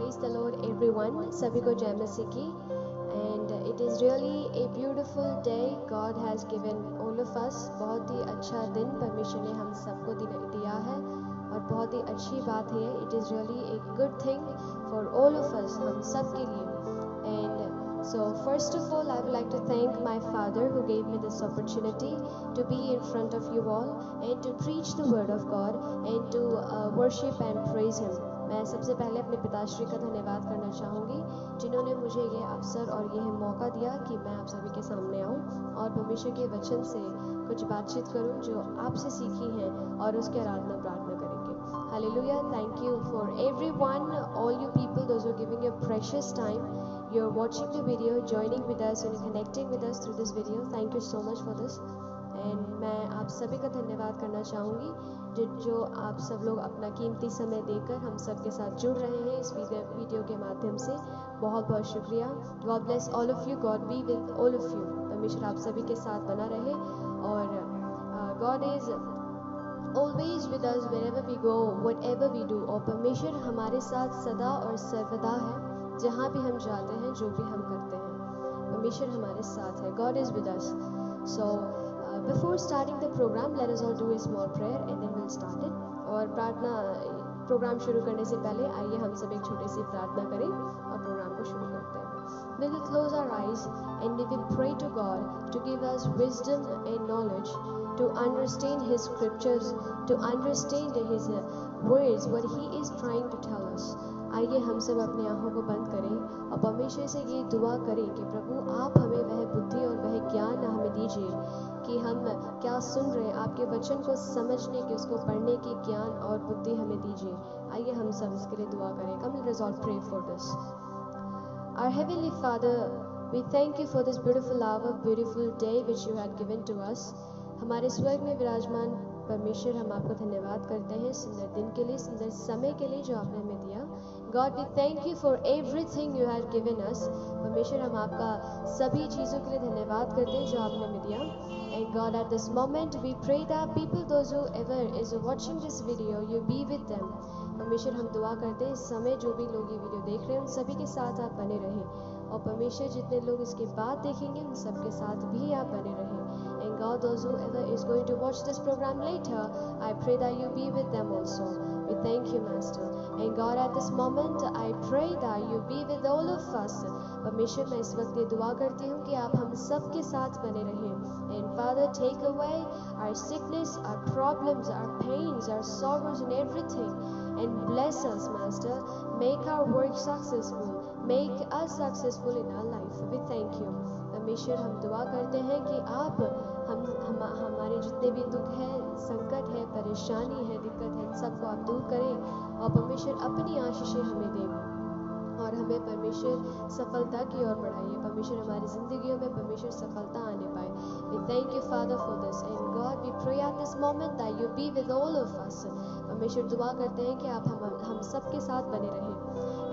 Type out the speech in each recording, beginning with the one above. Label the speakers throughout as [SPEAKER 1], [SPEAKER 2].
[SPEAKER 1] Praise the Lord everyone. सभी को जय मसीह की. And it is really a beautiful day God has given all of us. बहुत ही अच्छा दिन परमेश्वर ने हम सबको दिया है और बहुत ही अच्छी बात है. It is really a good thing for all of us, हम सब के लिए. And so first of all I would like to thank my father who gave me this opportunity to be in front of you all and to preach the word of God and to worship and praise him. मैं सबसे पहले अपने पिताश्री का धन्यवाद करना चाहूँगी जिन्होंने मुझे ये अवसर और यह मौका दिया कि मैं आप सभी के सामने आऊँ और परमेश्वर के वचन से कुछ बातचीत करूँ जो आपसे सीखी हैं और उसकी आराधना प्रार्थना करेंगे. Hallelujah. Thank you for everyone, all you people, those who are giving your precious time. You're watching the video, joining with us and connecting with us through this video. Thank you so much for this. And मैं आप सभी का धन्यवाद करना चाहूँगी जो आप सब लोग अपना कीमती समय देकर हम सब के साथ जुड़ रहे हैं इस वीडियो के माध्यम से. बहुत बहुत शुक्रिया. God bless all of you. God be with all of you. परमेश्वर आप सभी के साथ बना रहे और God is always with us wherever we go, whatever we do. और परमेश्वर हमारे साथ सदा और सर्वदा है जहाँ भी हम जाते हैं, जो भी हम करते हैं. परमेश्वर हमारे साथ है. God is with us. So before starting the program, let us all do a small prayer and then we'll start it. और प्रार्थना प्रोग्राम शुरू करने से पहले आइए हम सब एक छोटी सी प्रार्थना करें और प्रोग्राम को शुरू करते हैं. We will close our eyes and we will pray to God to give us wisdom and knowledge to understand His scriptures, to understand His words, what He is trying to tell us. आइए हम सब अपनी आँखों को बंद करें और परमेश्वर से ये दुआ करें कि प्रभु आप हमें वह बुद्धि और वह ज्ञान हमें दीजिए कि हम क्या सुन रहे हैं, आपके वचन को समझने की, उसको पढ़ने की ज्ञान और बुद्धि हमें दीजिए. आइए हम सब इसके लिए दुआ करें. Come let us all pray for this. Our Heavenly Father, we thank you for this beautiful hour, beautiful day which you had given to us. हमारे स्वर्ग में विराजमान परमेश्वर, हम आपको धन्यवाद करते हैं सुंदर दिन के लिए, सुंदर समय के लिए जो आपने हमें दिया. God, we thank you for everything you have given us. परमेश्वर हम आपका सभी चीज़ों के लिए धन्यवाद करते हैं जो आपने हमें दिया. And God, at this moment we pray that people, those who ever is watching this video, you be with them. परमेश्वर हम दुआ करते हैं इस समय जो भी लोग ये वीडियो देख रहे हैं उन सभी के साथ आप बने रहें और परमेश्वर जितने लोग इसके बाद देखेंगे उन सब के साथ भी आप बने रहें. And God, those who ever is going to watch this program later, I pray that you be with them also. We thank you, Master. And God, at this moment, I pray that you be with all of us. परमेश्वर मैं इस वक्त ये दुआ करती हूँ कि आप हम सब के साथ बने रहें. And Father, take away our sickness, our problems, our pains, our sorrows and everything. And bless us, Master. Make our work successful. Make us successful in our life. We thank you. परमेश्वर हम दुआ करते हैं कि आप हमारे जितने भी दुख है, संकट है, परेशानी है, दिक्कत है, इन सबको आप दूर करें और परमेश्वर अपनी आशीषें हमें दें और हमें परमेश्वर सफलता की ओर बढ़ाइए. परमेश्वर हमारी जिंदगियों में परमेश्वर सफलता आने पाए. We thank you, Father, for this. And God, we pray at this moment that you be with all of us. परमेश्वर दुआ करते हैं कि आप हम सब के साथ बने रहें.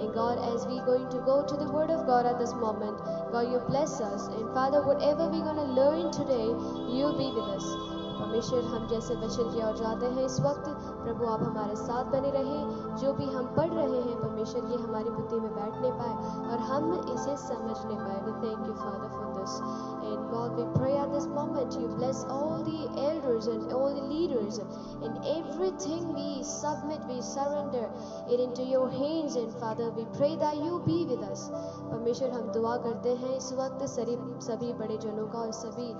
[SPEAKER 1] And God, as we going to go to the Word of God at this moment, God, you bless us. And Father, whatever we're going to learn today, you be with us. परमेश्वर हम जैसे वचन की ओर जाते हैं इस वक्त, प्रभु आप हमारे साथ बने रहें. जो भी हम पढ़ रहे हैं परमेश्वर ये हमारी बुद्धि में बैठने पाए और हम इसे समझने पाए. We thank you, Father, for this. And God, we pray at this moment you bless all the elders and all the leaders and everything we submit, we surrender it into your hands. And Father, we pray that you be with us. परमेश्वर हम दुआ करते हैं इस वक्त सभी बड़े जनों का और सभी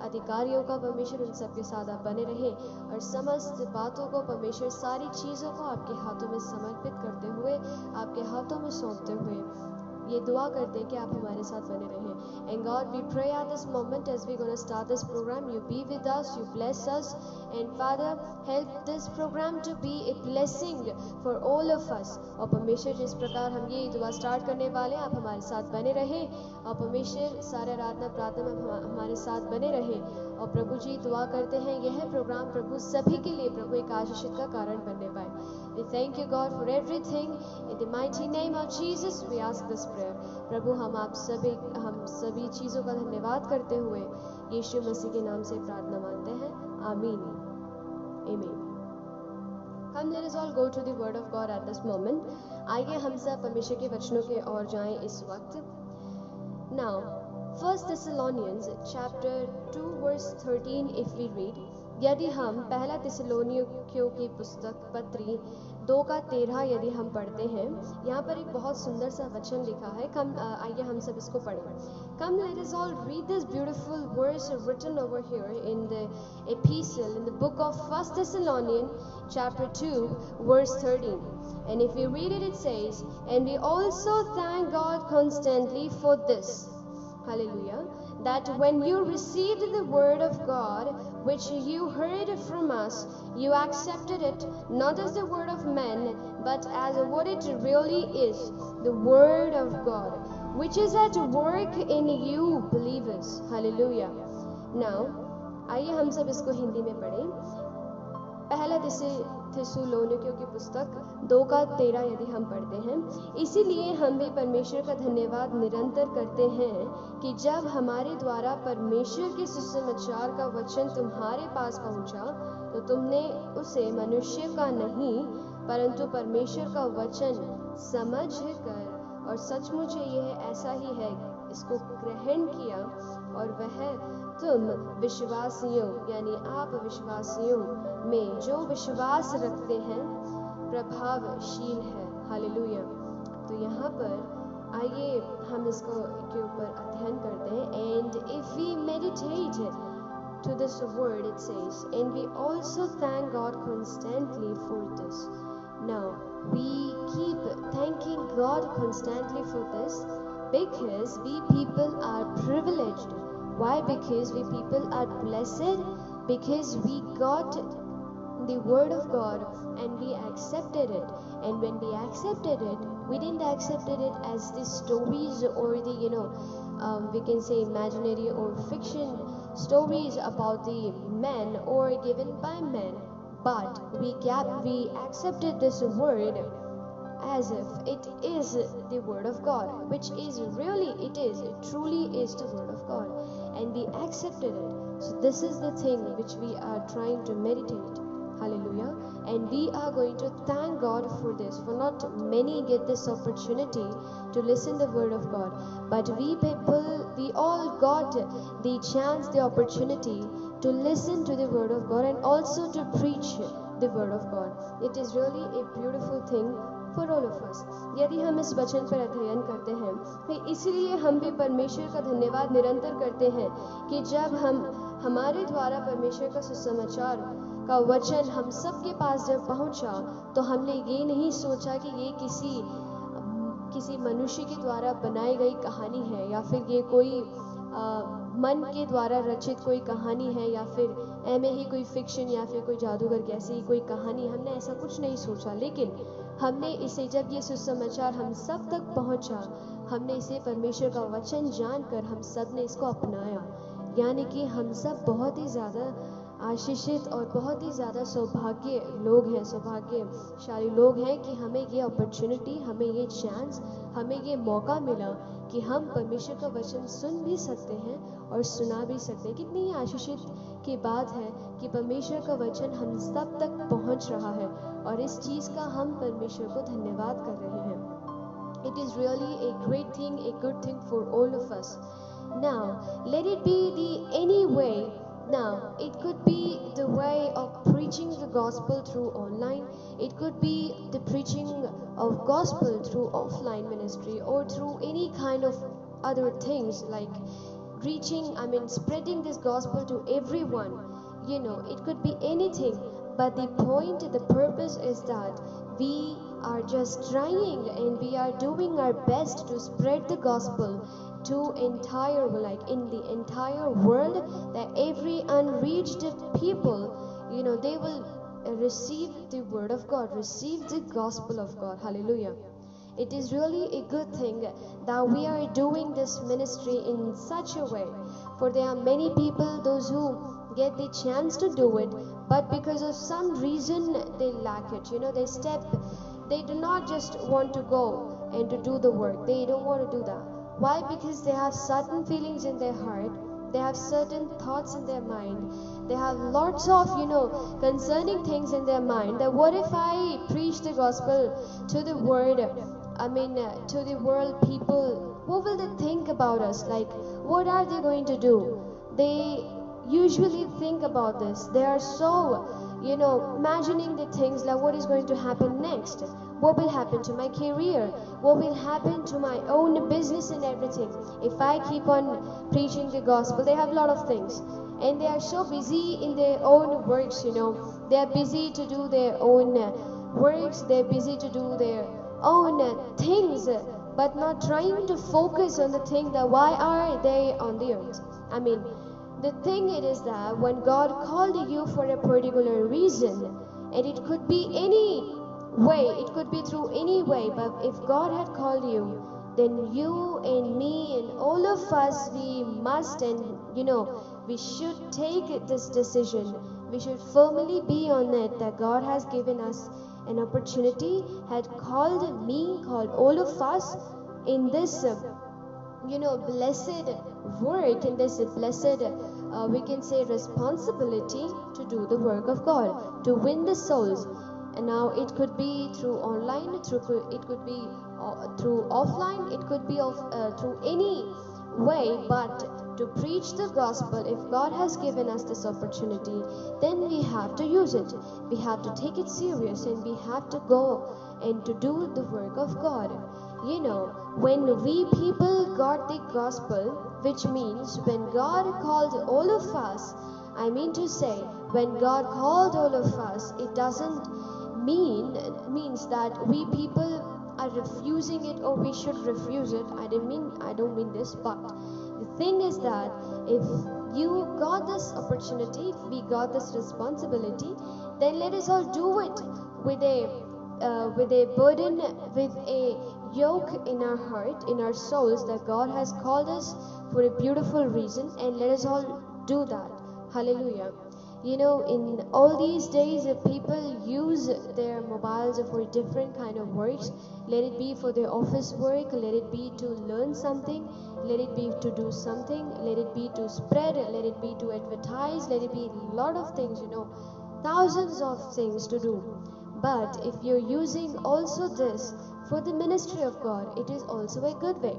[SPEAKER 1] अधिकारियों का परमेश्वर उन सब के साथ आप बने रहें और समस्त बातों को परमेश्वर सारी चीज़ों को आपके हाथों में समर्पित करते हुए, आपके हाथों में सौंपते हुए ये दुआ करते हैं कि आप हमारे साथ बने रहें. And God, we pray at this moment as we're going to start this program, you be with us, you bless us. And Father, help this program to be a blessing for all of us. और परमेश्वर जिस प्रकार हम ये दुआ start करने वाले हैं आप हमारे साथ बने रहें और परमेश्वर सारे आराधना प्रार्थना में हमारे साथ बने रहें. और प्रभु जी दुआ करते हैं यह प्रोग्राम प्रभु सभी के लिए प्रभु एक आशीषित का कारण बनने पाए. We thank you, God, for everything. In the mighty name of Jesus, we ask this prayer. प्रभु हम सभी चीज़ों का धन्यवाद करते हुए यीशु मसीह के नाम से प्रार्थना मानते हैं. आमीन. Amen. Come, let us all go to the word of God at this moment. आइए हम सब परमेश्वर के वचनों के ओर जाएं इस वक्त. Now, 1 Thessalonians chapter 2 verse 13 if we read, यदि हम पहला थिस्सलुनीकियों की पुस्तक पत्री 2:13 यदि हम पढ़ते हैं, यहाँ पर एक बहुत सुंदर सा वचन लिखा है. आइए हम सब इसको पढ़ें. Come, let us all read this beautiful verse written over here in the epistle, in the book of 1 Thessalonians chapter 2 verse 13. And if we read it, it says, and we also thank God constantly for this. Hallelujah. That when you received the word of God, which you heard from us, you accepted it not as the word of men, but as what it really is, the word of God, which is at work in you believers. Hallelujah. Now, आइए हम सब इसको हिंदी में पढ़ें. पहला थिस्सलुनीकियों की पुस्तक 2:13 यदि हम पढ़ते हैं, इसीलिए हम भी परमेश्वर का धन्यवाद निरंतर करते हैं कि जब हमारे द्वारा परमेश्वर के सुसमाचार का वचन तुम्हारे पास पहुंचा, तो तुमने उसे मनुष्य का नहीं परंतु परमेश्वर का वचन समझ कर और सचमुच यह ऐसा ही है इसको ग्रहण किया, और वह तुम विश्वासियों यानी आप विश्वासियों में जो विश्वास रखते हैं प्रभावशील है. हालेलुया. तो यहाँ पर आइए हम इसको के ऊपर अध्ययन करते हैं. And if we meditate to this word, it says, and we also thank God constantly for this. Now, we keep thanking God constantly for this because we people are privileged. Why? Because we people are blessed, because we got the word of God and we accepted it. And when we accepted it, we didn't accept it as the stories or the we can say imaginary or fiction stories about the men or given by men, but we accepted this word as if it is the word of God, which is really, it truly is the word of God, and we accepted it. So this is the thing which we are trying to meditate. Hallelujah. And we are going to thank God for this, for not many get this opportunity to listen the word of God, but we people, we all got the chance, the opportunity to listen to the word of God and also to preach the word of God. It is really a beautiful thing for all of us. यदि हम इस वचन पर अध्ययन करते हैं, तो इसीलिए हम भी परमेश्वर का धन्यवाद निरंतर करते हैं कि जब हमारे द्वारा परमेश्वर का सुसमाचार का वचन हम सब के पास जब पहुंचा, तो हमने ये नहीं सोचा कि ये किसी मनुष्य के द्वारा बनाई गई कहानी है, या फिर ये कोई मन के द्वारा रचित कोई कहानी है, या फिर ऐमे ही कोई फिक्शन या फिर कोई जादूगर की ऐसी कोई कहानी. हमने ऐसा कुछ नहीं सोचा, लेकिन हमने इसे जब ये सुसमाचार हम सब तक पहुंचा, हमने इसे परमेश्वर का वचन जानकर हम सब ने इसको अपनाया. यानी कि हम सब बहुत ही ज़्यादा आशीषित और बहुत ही ज़्यादा सौभाग्यशाली लोग हैं कि हमें ये अपॉर्चुनिटी, हमें ये चांस, हमें ये मौका मिला कि हम परमेश्वर का वचन सुन भी सकते हैं और सुना भी सकते हैं. कितनी ही आशीषित की बात है कि परमेश्वर का वचन हम सब तक पहुंच रहा है, और इस चीज़ का हम परमेश्वर को धन्यवाद कर रहे हैं. It is really a great thing, a good thing for all of us. Now, let it be the any way. Now, it could be the way of preaching the gospel through online. It could be the preaching of gospel through offline ministry, or through any kind of other things like spreading this gospel to everyone. It could be anything. But the point, the purpose is that we are just trying and we are doing our best to spread the gospel to in the entire world, that every unreached people, they will receive the word of God, receive the gospel of God. Hallelujah. It is really a good thing that we are doing this ministry in such a way, for there are many people, those who get the chance to do it, but because of some reason they lack it. They do not just want to go and to do the work. They don't want to do that. Why? Because they have certain feelings in their heart They have certain thoughts in their mind. They have lots of, concerning things in their mind. That what if I preach the gospel to the world, to the world people? What will they think about us? Like, what are they going to do? They usually think about this. They are so, imagining the things like what is going to happen next. What will happen to my career? What will happen to my own business and everything? If I keep on preaching the gospel, they have a lot of things. And they are so busy in their own works, They are busy to do their own works. They're busy to do their own things, but not trying to focus on the thing that why are they on the earth? The thing it is that when God called you for a particular reason, and it could be any way, it could be through any way, but if God had called you, then you and me and all of us, we must, and we should take this decision. We should firmly be on it that God has given us an opportunity, had called me, called all of us in this blessed work, in this blessed we can say responsibility to do the work of God, to win the souls. And now it could be through online, it could be through offline, it could be through any way, but to preach the gospel, if God has given us this opportunity, then we have to use it. We have to take it serious, and we have to go and to do the work of God. When we people got the gospel, which means when God called all of us, when God called all of us, it doesn't means that we people are refusing it or we should refuse it. I don't mean this, but the thing is that if you got this opportunity, if we got this responsibility, then let us all do it with a burden, with a yoke in our heart, in our souls, that God has called us for a beautiful reason, and let us all do that. Hallelujah. In all these days, people use their mobiles for different kind of works. Let it be for their office work, let it be to learn something, let it be to do something, let it be to spread, let it be to advertise, let it be a lot of things, thousands of things to do. But if you're using also this for the ministry of God, it is also a good way.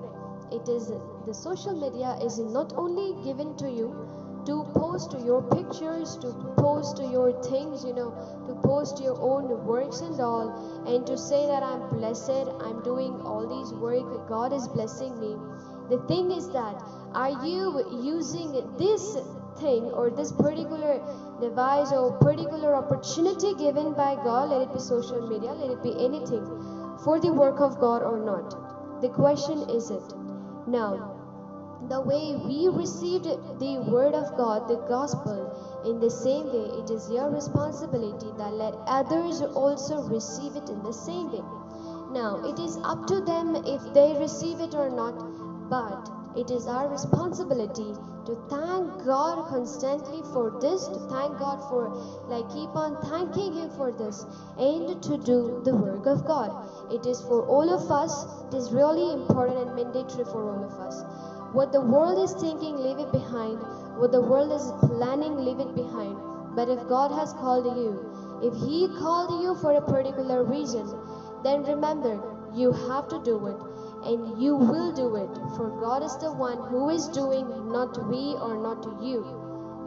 [SPEAKER 1] The social media is not only given to you to post your pictures, to post your things, to post your own works and all, and to say that I'm blessed, I'm doing all these work, God is blessing me. The thing is that, are you using this thing or this particular device or particular opportunity given by God, let it be social media, let it be anything, for the work of God or not? The question is it. Now, the way we received the word of God, the gospel, in the same way, it is your responsibility that let others also receive it in the same way. Now, it is up to them if they receive it or not, but it is our responsibility to thank God constantly for this, to thank God for, keep on thanking Him for this, and to do the work of God. It is for all of us. It is really important and mandatory for all of us. What the world is thinking, leave it behind. What the world is planning, leave it behind. But if God has called you, if He called you for a particular reason, then remember, you have to do it. And you will do it. For God is the one who is doing, not we or not you.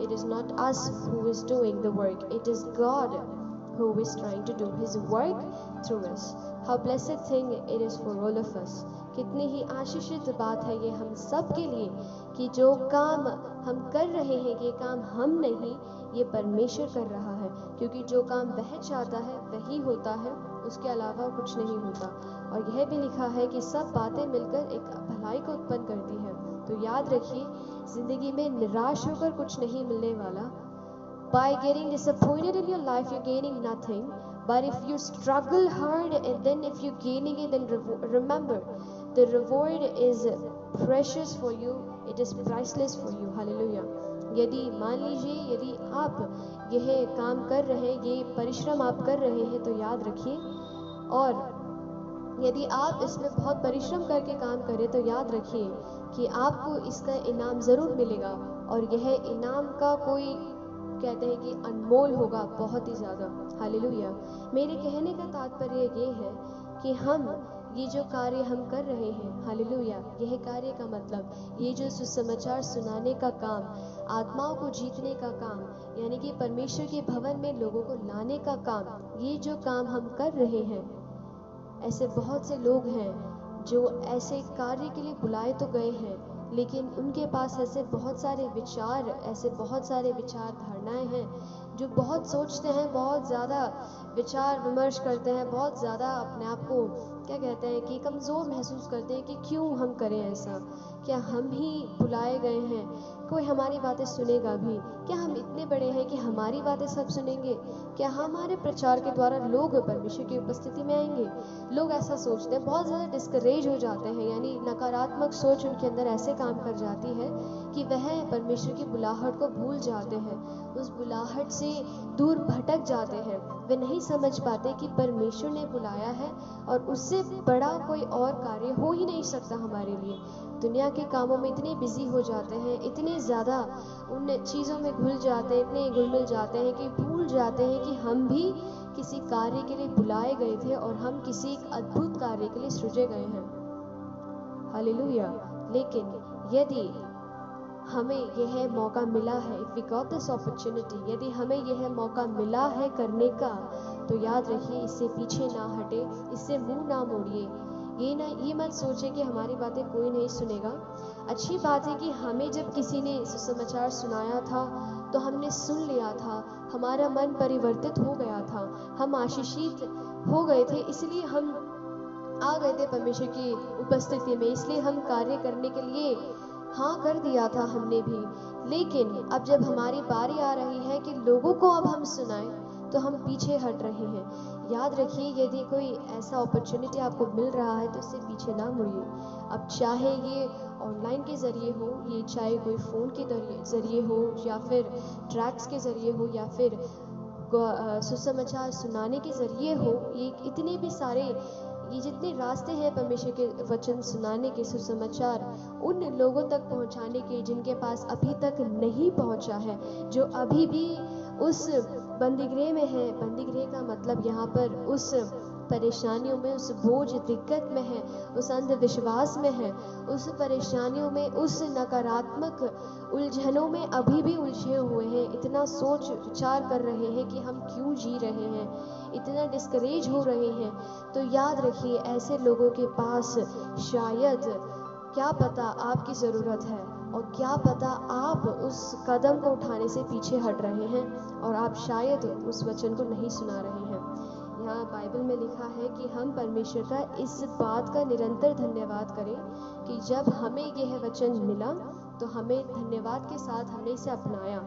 [SPEAKER 1] It is not us who is doing the work. It is God who is trying to do His work through us. How blessed thing it is for all of us. कितनी ही आशीषित बात है ये हम सब के लिए कि जो काम हम कर रहे हैं, ये काम हम नहीं, ये परमेश्वर कर रहा है, क्योंकि जो काम वह चाहता है वही होता है, उसके अलावा कुछ नहीं होता। और यह भी लिखा है कि सब बातें मिलकर एक भलाई को उत्पन्न करती है। तो याद रखिए, जिंदगी में निराश होकर कुछ नहीं मिलने वाला। By getting disappointed in your life, you're gaining nothing. But if you struggle hard and then if you're gaining it, then remember, the reward is precious for you. It is priceless for you. Hallelujah. यदि मान लीजिए, यदि आप यह काम कर रहे हैं, ये परिश्रम आप कर रहे हैं, तो याद रखिए, और यदि आप इसमें बहुत परिश्रम करके काम करें, तो याद रखिए कि आपको इसका इनाम ज़रूर मिलेगा। और यह इनाम का कोई कहते हैं कि अनमोल होगा, बहुत ही ज़्यादा। हालेलुया। मेरे कहने का तात्पर्य ये है कि हम ये जो कार्य हम कर रहे हैं, हालेलुया, यह कार्य का मतलब ये जो सुसमाचार सुनाने का काम, आत्माओं को जीतने का काम, यानी कि परमेश्वर के भवन में लोगों को लाने का काम, ये जो काम हम कर रहे हैं, ऐसे बहुत से लोग हैं जो ऐसे कार्य के लिए बुलाए तो गए हैं, लेकिन उनके पास ऐसे बहुत सारे विचार धारणाएं हैं, जो बहुत सोचते हैं, बहुत ज़्यादा विचार विमर्श करते हैं, बहुत ज़्यादा अपने आप को क्या कहते हैं कि कमज़ोर महसूस करते हैं कि क्यों हम करें ऐसा, क्या हम ही बुलाए गए हैं, कोई हमारी बातें सुनेगा भी, क्या हम इतने बड़े हैं कि हमारी बातें सब सुनेंगे, क्या हमारे प्रचार के द्वारा लोग परमेश्वर की उपस्थिति में आएंगे। लोग ऐसा सोचते हैं, बहुत ज़्यादा डिस्करेज हो जाते हैं, यानी नकारात्मक सोच उनके अंदर ऐसे काम कर जाती है कि वह परमेश्वर की बुलाहट को भूल जाते हैं, उस बुलाहट से दूर भटक जाते हैं। वे नहीं समझ पाते कि परमेश्वर ने बुलाया है और उससे बड़ा कोई और कार्य हो ही नहीं सकता हमारे लिए। दुनिया के कामों में इतने बिजी हो जाते हैं, इतने ज़्यादा उन चीज़ों में घुल जाते हैं, इतने घुल-मिल जाते हैं कि भूल जाते हैं कि हम भी किसी कार्य के लिए बुलाए गए थे और हम किसी एक अद्भुत कार्य के लिए सृजे गए हैं। हालेलुया। लेकिन यदि हमें यह मौका मिला है, if we got this opportunity, यदि हमें यह मौका मिला है करने का, तो याद रखिए, इससे पीछे ना हटे, इससे मुंह ना मोड़िए। ये मत सोचे कि हमारी बातें कोई नहीं सुनेगा। अच्छी बात है कि हमें जब किसी ने सुसमाचार सुनाया था तो हमने सुन लिया था, हमारा मन परिवर्तित हो गया था, हम आशीषित हो गए थे, इसलिए हम आ गए थे परमेश्वर की उपस्थिति में, इसलिए हम कार्य करने के लिए हाँ कर दिया था हमने भी। लेकिन अब जब हमारी बारी आ रही है कि लोगों को अब हम सुनाएं, तो हम पीछे हट रहे हैं। याद रखिए, यदि कोई ऐसा अपॉर्चुनिटी आपको मिल रहा है तो इससे पीछे ना मुड़िए। अब चाहे ये ऑनलाइन के ज़रिए हो, ये चाहे कोई फ़ोन के ज़रिए हो, या फिर ट्रैक्स के ज़रिए हो, या फिर सुसमाचार सुनाने के ज़रिए हो, ये इतने भी सारे, ये जितने रास्ते हैं परमेश्वर के वचन सुनाने के, सुसमाचार उन लोगों तक पहुंचाने के जिनके पास अभी तक नहीं पहुंचा है, जो अभी भी उस बंदीगृह में है। बंदीगृह का मतलब यहाँ पर उस परेशानियों में, उस बोझ दिक्कत में है, उस अंधविश्वास में है, उस परेशानियों में, उस नकारात्मक उलझनों में अभी भी उलझे हुए हैं, इतना सोच विचार कर रहे हैं कि हम क्यों जी रहे हैं, इतना डिस्करेज हो रहे हैं। तो याद रखिए, ऐसे लोगों के पास शायद क्या पता आपकी ज़रूरत है, और क्या पता आप उस कदम को उठाने से पीछे हट रहे हैं और आप शायद उस वचन को नहीं सुना रहे हैं। यहाँ बाइबल में लिखा है कि हम परमेश्वर का इस बात का निरंतर धन्यवाद करें कि जब हमें यह वचन मिला तो हमें धन्यवाद के साथ हमने इसे अपनाया।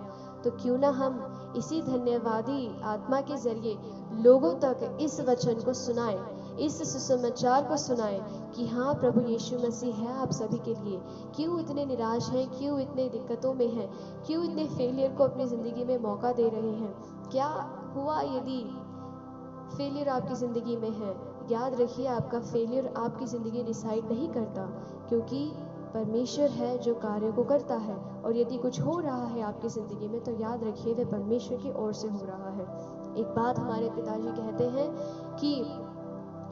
[SPEAKER 1] तो क्यों ना हम इसी धन्यवादी आत्मा के जरिए लोगों तक इस वचन को सुनाएं, इस सुसमाचार को सुनाएं कि हाँ, प्रभु यीशु मसीह है आप सभी के लिए। क्यों इतने निराश हैं, क्यों इतने दिक्कतों में हैं, क्यों इतने फेलियर को अपनी ज़िंदगी में मौका दे रहे हैं। क्या हुआ यदि फेलियर आपकी ज़िंदगी में है? याद रखिए, आपका फेलियर आपकी ज़िंदगी डिसाइड नहीं करता, क्योंकि परमेश्वर है जो कार्य को करता है। और यदि कुछ हो रहा है आपकी ज़िंदगी में, तो याद रखिए वह परमेश्वर की ओर से हो रहा है। एक बात हमारे पिताजी कहते हैं कि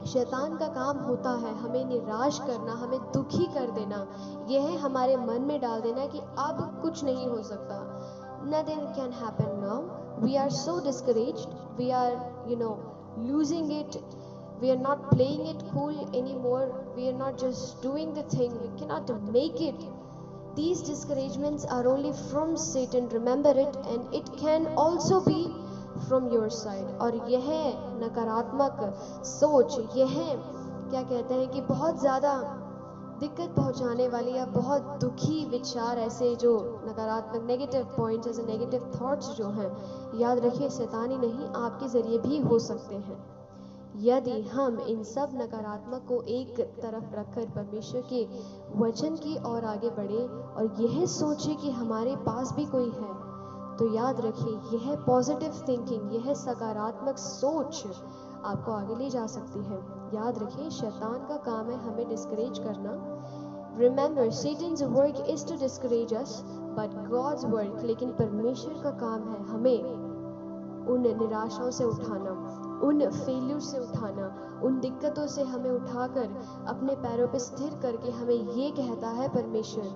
[SPEAKER 1] शैतान का काम होता है हमें निराश करना, हमें दुखी कर देना, यह हमारे मन में डाल देना कि अब कुछ नहीं हो सकता, nothing can happen now, we are so discouraged, we are losing it, we are not playing it cool anymore, we are not just doing the thing, we cannot make it. These discouragements are only from Satan, remember it, and it can also be from your side. और यह नकारात्मक सोच, यह क्या कहते हैं कि बहुत ज़्यादा दिक्कत पहुंचाने वाली या बहुत दुखी विचार, ऐसे जो नकारात्मक नेगेटिव पॉइंट्स, ऐसे नेगेटिव थॉट्स जो हैं, याद रखिए शैतान ही नहीं, आपके ज़रिए भी हो सकते हैं। यदि हम इन सब नकारात्मक को एक तरफ रखकर परमेश्वर के वचन की ओर आगे बढ़े और यह सोचे कि हमारे पास भी कोई है, तो याद रखिए यह पॉजिटिव थिंकिंग, यह सकारात्मक सोच आपको आगे ले जा सकती है। याद रखिए, शैतान का काम है हमें डिस्करेज करना। Remember, Satan's work is to discourage us, but God's work, लेकिन परमेश्वर का काम है हमें उन निराशाओं से उठाना, उन फेल्यूर से उठाना, उन दिक्कतों से हमें उठाकर अपने पैरों पे स्थिर करके हमें ये कहता है परमेश्वर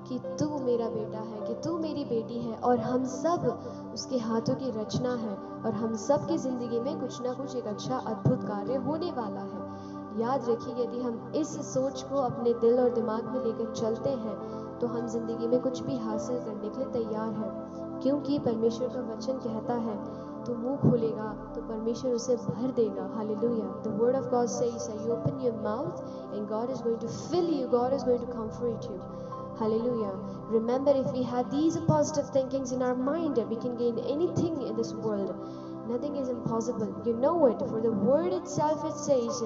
[SPEAKER 1] कि तू मेरा बेटा है, कि तू मेरी बेटी है, और हम सब उसके हाथों की रचना है, और हम सब की ज़िंदगी में कुछ ना कुछ एक अच्छा अद्भुत कार्य होने वाला है। याद रखिए, यदि हम इस सोच को अपने दिल और दिमाग में लेकर चलते हैं तो हम जिंदगी में कुछ भी हासिल करने के लिए तैयार हैं, क्योंकि परमेश्वर का वचन कहता है तो मुंह खोलेगा तो परमेश्वर उसे भर देगा। Hallelujah. The word of God says you open your mouth and God is going to fill you, God is going to comfort you. Hallelujah. Remember, if we have these positive thinkings in our mind, we can gain anything in this world. Nothing is impossible. You know it, for the word itself, it says,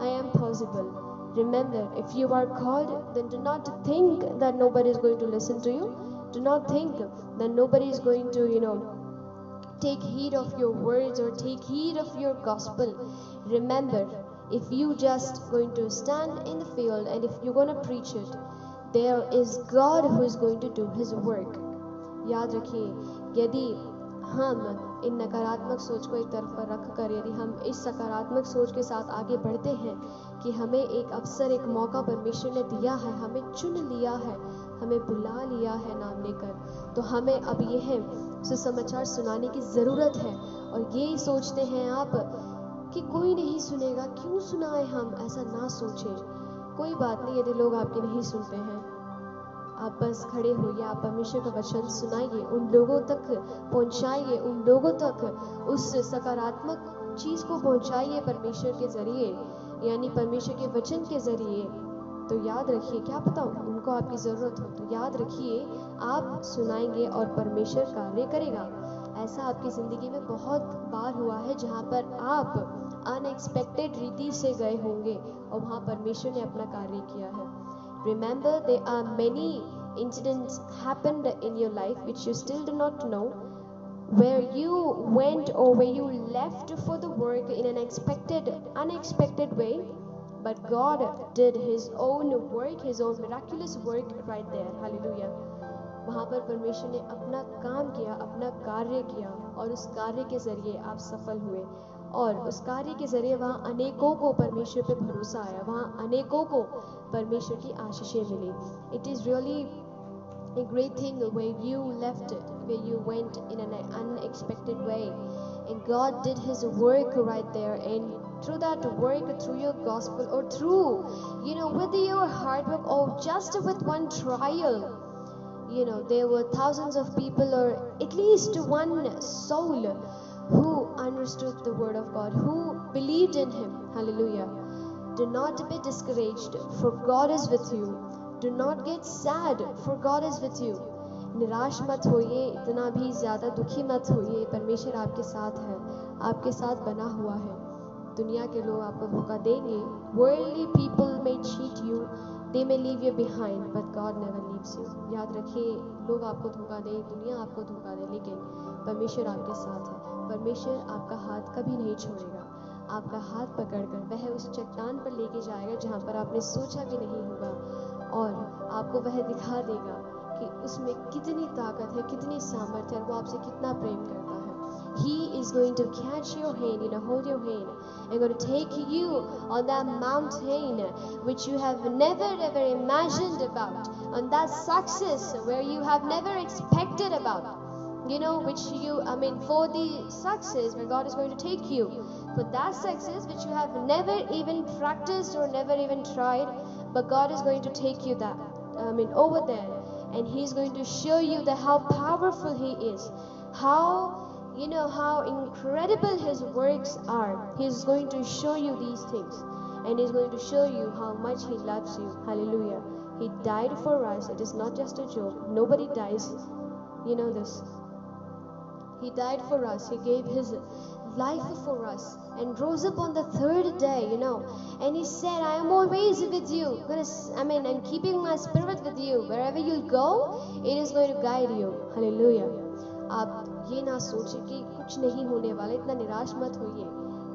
[SPEAKER 1] I am possible. Remember, if you are called, then do not think that nobody is going to listen to you. Do not think that nobody is going to, take heed of your words or take heed of your gospel. Remember, if you just going to stand in the field and if you're going to preach it, there is God who is going to do his work. याद रखिए, यदि हम इन नकारात्मक सोच को एक तरफ रख कर यदि हम इस सकारात्मक सोच के साथ आगे बढ़ते हैं कि हमें एक अवसर, एक मौका परमेश्वर ने दिया है, हमें चुन लिया है, हमें बुला लिया है नाम लेकर, तो हमें अब यह सुसमाचार सुनाने की ज़रूरत है। और ये सोचते हैं आप कि कोई नहीं सुनेगा, क्यों सुनाए हम, ऐसा ना सोचें। कोई बात नहीं, यदि लोग आपके नहीं सुनते हैं, आप बस खड़े होइए, आप परमेश्वर का वचन सुनाइए, उन लोगों तक पहुंचाइए, उन लोगों तक उस सकारात्मक चीज़ को पहुंचाइए परमेश्वर के ज़रिए, यानी परमेश्वर के वचन के ज़रिए। तो याद रखिए, क्या पता उनको आपकी ज़रूरत हो, तो याद रखिए आप सुनाएंगे और परमेश्वर कार्य करेगा। ऐसा आपकी ज़िंदगी में बहुत बार हुआ है जहाँ पर आप अनएक्सपेक्टेड रीति से गए होंगे और वहाँ परमेश्वर ने अपना कार्य किया है। Remember, there are many incidents happened in your life which you still do not know, where you went or where you left for the work in an unexpected way, but God did his own work, his own miraculous work right there. Hallelujah. वहाँ पर परमेश्वर ने अपना काम किया, अपना कार्य किया, और उस कार्य के ज़रिए आप सफल हुए, और उस कार्य के ज़रिए वहाँ अनेकों को परमेश्वर पे भरोसा आया, वहाँ अनेकों को परमेश्वर की आशीषें मिली। It is really a great thing where you left it, where you went in an unexpected way, and God did his work right there, and through that work, through your gospel, or through, with your hard work, or just with one trial, there were thousands of people, or at least one soul who understood the word of God, who believed in him. Hallelujah. Do not be discouraged, for God is with you. Do not get sad, for God is with you. निराश मत होइए, इतना भी ज़्यादा दुखी मत होइए, परमेश्वर आपके साथ है, आपके साथ बना हुआ है। दुनिया के लोग आपको धोखा देंगे, worldly people may cheat you, they may leave you behind, but God never leaves you. याद रखिए, लोग आपको धोखा दें, दुनिया आपको धोखा दे, लेकिन परमेश्वर आपके साथ है। परमेश्वर आपका हाथ कभी नहीं छोड़ेगा, आपका हाथ पकड़कर वह उस चट्टान पर लेके जाएगा जहाँ पर आपने सोचा भी नहीं होगा, और आपको वह दिखा देगा कि उसमें कितनी ताकत है, कितनी सामर्थ्य है, और वो आपसे कितना प्रेम करता है। He is going to catch your hand, hold your hand, and going to take you on that mountain which you have never ever imagined about, on that success where you have never expected about, for the success where God is going to take you, for that success which you have never even practiced or never even tried, but God is going to take you over there, and He is going to show you how powerful He is, how incredible His works are. He is going to show you these things, and He is going to show you how much He loves you. Hallelujah. He died for us. It is not just a joke. Nobody dies. You know this. He died for us. He gave His life for us and rose up on the third day, and He said, I am always with you. I'm keeping my spirit with you. Wherever you go, it is going to guide you. Hallelujah. आप ये ना सोचे कि कुछ नहीं होने वाला, इतना निराश मत होइए,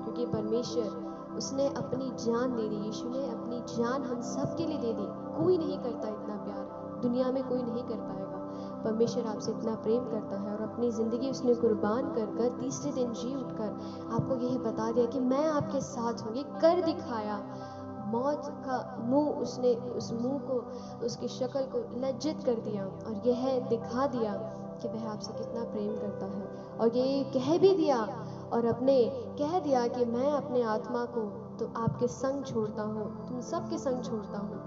[SPEAKER 1] क्योंकि परमेश्वर उसने अपनी जान दे दी, यीशु ने अपनी जान हम सब के लिए दे दी। कोई नहीं करता इतना प्यार, दुनिया में कोई नहीं कर पाएगा। परमेश्वर आपसे इतना प्रेम करता है और अपनी ज़िंदगी उसने कुर्बान कर कर तीसरे दिन जी उठकर आपको यह बता दिया कि मैं आपके साथ हूँ। ये कर दिखाया। मौत का मुंह, उसने उस मुंह को, उसकी शक्ल को लज्जित कर दिया और यह दिखा दिया कि वह आपसे कितना प्रेम करता है। और ये कह भी दिया और अपने कह दिया कि मैं अपने आत्मा को तो आपके संग छोड़ता हूँ, तुम सबके संग छोड़ता हूँ,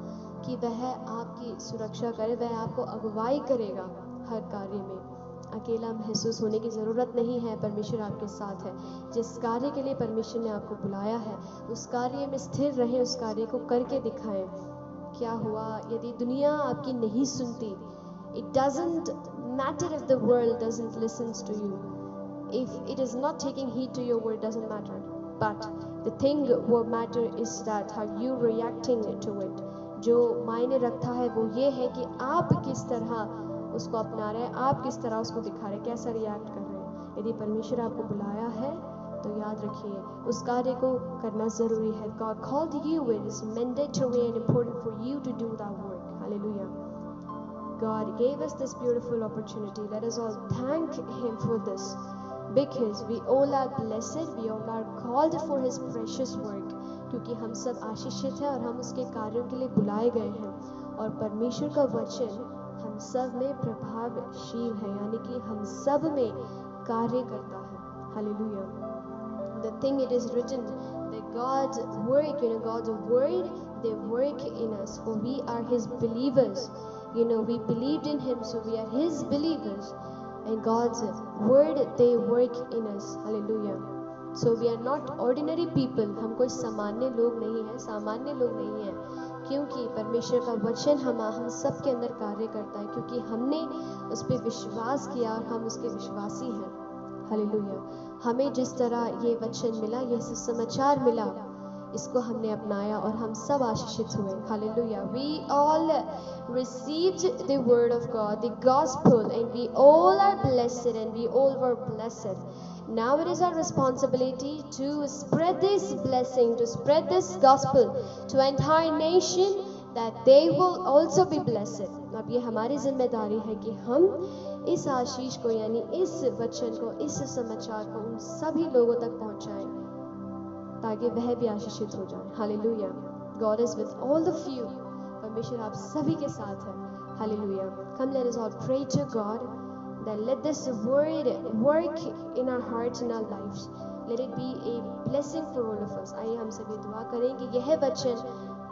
[SPEAKER 1] कि वह आपकी सुरक्षा करे, वह आपको अगुवाई करेगा हर कार्य में। अकेला महसूस होने की ज़रूरत नहीं है, परमेश्वर आपके साथ है। जिस कार्य के लिए परमेश्वर ने आपको बुलाया है उस कार्य में स्थिर रहें, उस कार्य को करके दिखाएं। क्या हुआ यदि दुनिया आपकी नहीं सुनती? It doesn't matter if the world doesn't listen to you. If it is not taking heed to your word, doesn't matter. But the thing what matter is that how you reacting to it. जो मायने रखता है वो ये है कि आप किस तरह उसको अपना रहे हैं, आप किस तरह उसको दिखा रहे हैं, कैसा रिएक्ट कर रहे हैं। यदि परमेश्वर आपको बुलाया है तो याद रखिए उस कार्य को करना ज़रूरी है। God called you, it is mandatory and important for you to do that work. Hallelujah. God gave us this beautiful opportunity. Let us all thank Him for this, because we all are blessed, we all are called for His precious work. क्योंकि हम सब आशीषित हैं और हम उसके कार्यों के लिए बुलाए गए हैं। और परमेश्वर का वचन हम सब में प्रभावशील है, यानी कि हम सब में कार्य करता है। Hallelujah. The thing it is written that God's work, God's word, they work in us, for we are His believers. We believed in Him, so we are His believers. And God's word, they work in us. Hallelujah. So we are not ordinary people. हम कोई सामान्य लोग नहीं हैं, सामान्य लोग नहीं हैं, क्योंकि परमेश्वर का वचन हम सब के अंदर कार्य करता है, क्योंकि हमने उस पर विश्वास किया और हम उसके विश्वासी हैं। हालेलुया। हमें जिस तरह ये वचन मिला, ये सुसमाचार मिला, इसको हमने अपनाया और हम सब आशीषित हुए। Hallelujah. We all received the word of God, the gospel, and we all are blessed, and we all were blessed. Now it is our responsibility to spread this blessing, to spread this gospel to entire nation, that they will also be blessed. अब ये हमारी जिम्मेदारी है कि हम इस आशीष को, यानी इस वचन को, इस समाचार को उन सभी लोगों तक पहुंचाएं, ताकि वह भी आशीषित हो जाए। Hallelujah. God is with all of you. परमेश्वर आप सभी के साथ है। Hallelujah. Come, let us all pray to God that let this word work in our hearts, in our lives. Let it be a blessing for all of us. आइए हम सभी दुआ करें कि यह वचन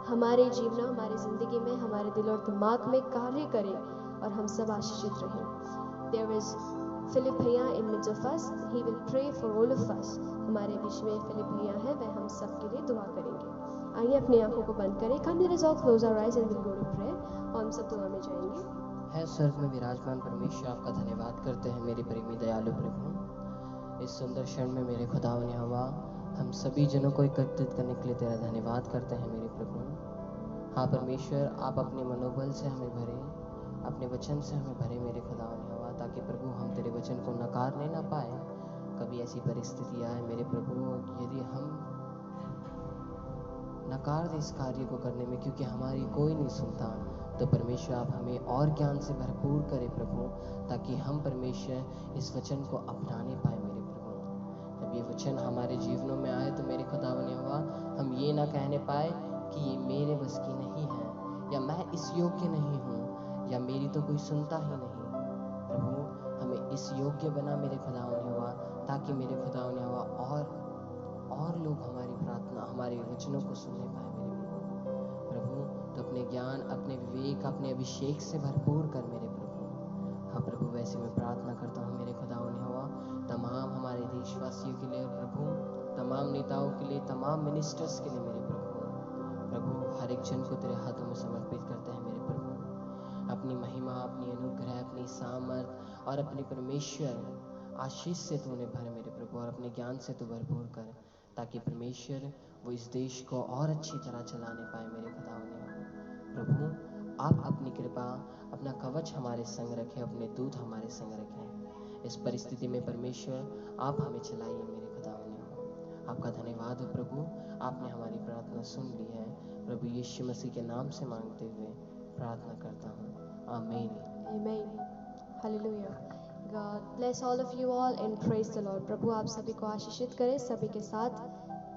[SPEAKER 1] हमारे जीवन, हमारी जिंदगी में, हमारे दिल और दिमाग में कार्य करे और हम सब आशीषित रहें। There is Philip भैया in midst of us. He will pray for all of us. हमारे बीच में फिलिप भैया है, वह हम सब के लिए दुआ करेंगे। आइए अपनी आंखों को बंद करें। Come, let us all close our eyes and we'll go to prayer. और हम सब दुआ में जाएंगे।
[SPEAKER 2] है स्वर्ग में विराजमान परमेश्वर, आपका धन्यवाद करते हैं मेरे प्रेमी दयालु प्रभु। इस सुंदर क्षण में मेरे खुदा ने हवा हम सभी जनों को एकत्रित करने के लिए तेरा धन्यवाद करते हैं मेरे प्रभु। हाँ परमेश्वर, आप अपने मनोबल से हमें भरे, अपने वचन से हमें भरे मेरे खुदा ने हवा, ताकि प्रभु हम तेरे वचन को नकारने ना पाए। कभी ऐसी परिस्थिति आए मेरे प्रभु, यदि हम नकार दे इस कार्य को करने में, क्योंकि हमारी कोई नहीं सुनता, तो परमेश्वर आप हमें और ज्ञान से भरपूर करें प्रभु, ताकि हम परमेश्वर इस वचन को अपनाने पाए मेरे प्रभु। जब ये वचन हमारे जीवनों में आए तो मेरे खुदा ने हुआ हम ये ना कहने पाए कि ये मेरे बस की नहीं है, या मैं इस योग्य नहीं हूँ, या मेरी तो कोई सुनता ही नहीं। प्रभु हमें इस योग्य बना मेरे खुदा ने हुआ, ताकि मेरे खुदा ने हुआ और लोग हमारी प्रार्थना, हमारे वचनों को सुनने पाए मेरे प्रभु। तो अपने ज्ञान, अपने विवेक, अपने अभिषेक से भरपूर कर मेरे प्रभु। हाँ प्रभु, वैसे मैं प्रार्थना करता हूँ मेरे खुदा ने हुआ तमाम हमारे देशवासियों के लिए प्रभु, तमाम नेताओं के लिए, तमाम मिनिस्टर्स के लिए मेरे प्रभु, हर एक जन को तेरे हाथों में समर्पित करते हैं मेरे प्रभु। अपनी महिमा, अपनी अनुग्रह, अपनी सामर्थ और अपने परमेश्वर आशीष से तू उन्हें भर मेरे प्रभु, और अपने ज्ञान से तू भरपूर कर, ताकि परमेश्वर वो इस देश को और अच्छी तरह चलाने पाए मेरे खुदा ने। प्रभु आप अपनी कृपा, अपना कवच हमारे संग रखें, अपने दूत हमारे संग रखें। इस परिस्थिति में परमेश्वर आप हमें चलाइए मेरे खुदा ने। आपका धन्यवाद हो प्रभु, आपने हमारी प्रार्थना सुन ली है। प्रभु यीशु मसीह के नाम से मांगते हुए प्रार्थना करता हूँ, आमीन।
[SPEAKER 1] Amen. Hallelujah. God bless all of you all and praise the Lord. प्रभु आप सभी को आशीषित करे, सभी के साथ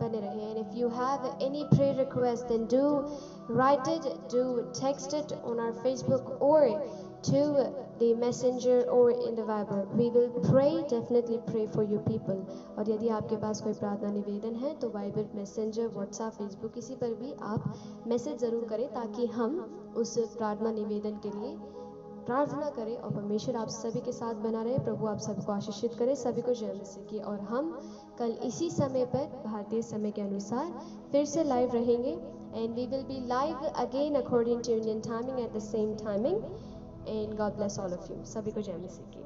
[SPEAKER 1] बने रहे. And if you have any prayer request, then do write it, do text it on our Facebook or to the messenger or in the Viber. We will pray, definitely pray for you people. और यदि आपके पास कोई प्रार्थना निवेदन है तो Viber, Messenger, WhatsApp, Facebook किसी पर भी आप मैसेज ज़रूर करें ताकि हम उस प्रार्थना निवेदन के लिए प्रार्थना करें और परमेश्वर आप सभी के साथ बना रहे. प्रभु आप सबको आशीषित करें, सभी को जय मसीह की. और हम कल इसी समय पर भारतीय समय के अनुसार फिर से लाइव रहेंगे. And we will be live again according to Indian timing at the same timing. And God bless all of you. सभी को जय मसीह की.